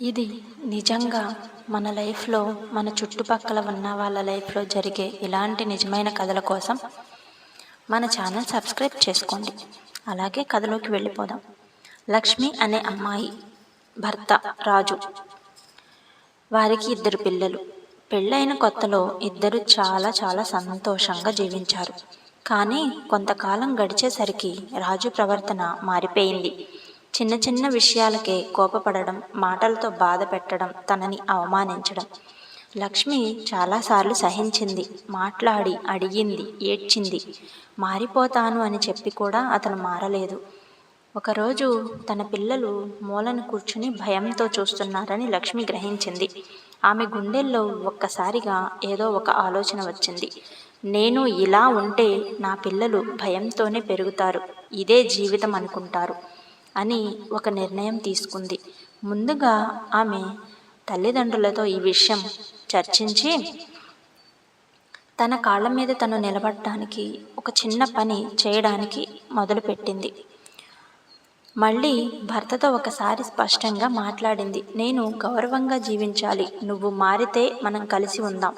ఇది నిజంగా మన లైఫ్లో, మన చుట్టుపక్కల ఉన్న వాళ్ళ లైఫ్లో జరిగే ఇలాంటి నిజమైన కథల కోసం మన ఛానల్ సబ్స్క్రైబ్ చేసుకోండి. అలాగే కథలోకి వెళ్ళిపోదాం. లక్ష్మి అనే అమ్మాయి భర్త రాజు, వారికి 2 పిల్లలు. పెళ్ళైన కొత్తలో ఇద్దరు చాలా చాలా సంతోషంగా జీవించారు. కానీ కొంతకాలం గడిచేసరికి రాజు ప్రవర్తన మారిపోయింది. చిన్న చిన్న విషయాలకే కోపపడడం, మాటలతో బాధ పెట్టడం, తనని అవమానించడం. లక్ష్మి చాలాసార్లు సహించింది, మాట్లాడి అడిగింది, ఏడ్చింది. మారిపోతాను అని చెప్పి కూడా అతను మారలేదు. ఒకరోజు తన పిల్లలు మూలను కూర్చుని భయంతో చూస్తున్నారని లక్ష్మి గ్రహించింది. ఆమె గుండెల్లో ఒక్కసారిగా ఏదో ఒక ఆలోచన వచ్చింది. నేను ఇలా ఉంటే నా పిల్లలు భయంతోనే పెరుగుతారు, ఇదే జీవితం అనుకుంటారు అని ఒక నిర్ణయం తీసుకుంది. ముందుగా ఆమె తల్లిదండ్రులతో ఈ విషయం చర్చించి తన కాళ్ళ మీద తను నిలబడటానికి ఒక చిన్న పని చేయడానికి మొదలుపెట్టింది. మళ్ళీ భర్తతో ఒకసారి స్పష్టంగా మాట్లాడింది. నేను గౌరవంగా జీవించాలి, నువ్వు మారితే మనం కలిసి ఉందాం,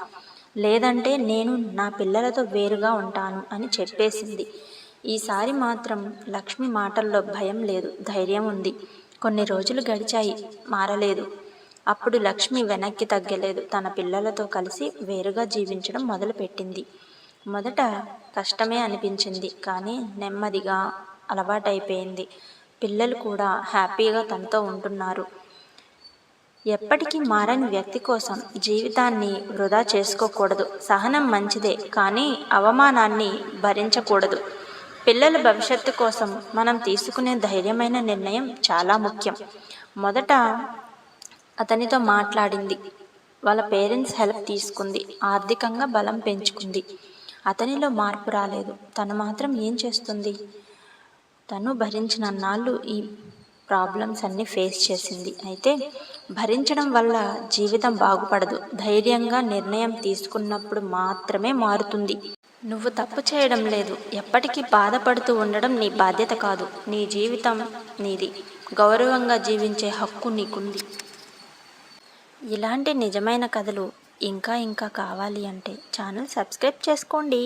లేదంటే నేను నా పిల్లలతో వేరుగా ఉంటాను అని చెప్పేసింది. ఈసారి మాత్రం లక్ష్మి మాటల్లో భయం లేదు, ధైర్యం ఉంది. కొన్ని రోజులు గడిచాయి, మారలేదు. అప్పుడు లక్ష్మి వెనక్కి తగ్గలేదు. తన పిల్లలతో కలిసి వేరుగా జీవించడం మొదలుపెట్టింది. మొదట కష్టమే అనిపించింది, కానీ నెమ్మదిగా అలవాటైపోయింది. పిల్లలు కూడా హ్యాపీగా తనతో ఉంటున్నారు. ఎప్పటికీ మారని వ్యక్తి కోసం జీవితాన్ని వృధా చేసుకోకూడదు. సహనం మంచిదే, కానీ అవమానాన్ని భరించకూడదు. పిల్లల భవిష్యత్తు కోసం మనం తీసుకునే ధైర్యమైన నిర్ణయం చాలా ముఖ్యం. మొదట అతనితో మాట్లాడింది. వాళ్ళ పేరెంట్స్ హెల్ప్ తీసుకుంది, ఆర్థికంగా బలం పెంచుకుంది. అతనిలో మార్పు రాలేదు. తను మాత్రం ఏం చేస్తుంది? తను భరించినన్నాళ్ళు ఈ ప్రాబ్లమ్స్ అన్నీ ఫేస్ చేసింది. అయితే భరించడం వల్ల జీవితం బాగుపడదు. ధైర్యంగా నిర్ణయం తీసుకున్నప్పుడు మాత్రమే మారుతుంది. నువ్వు తప్పు చేయడం లేదు. ఎప్పటికీ బాధపడుతూ ఉండడం నీ బాధ్యత కాదు. నీ జీవితం నీది. గౌరవంగా జీవించే హక్కు నీకుంది. ఇలాంటి నిజమైన కథలు ఇంకా కావాలి అంటే ఛానల్ సబ్స్క్రైబ్ చేసుకోండి.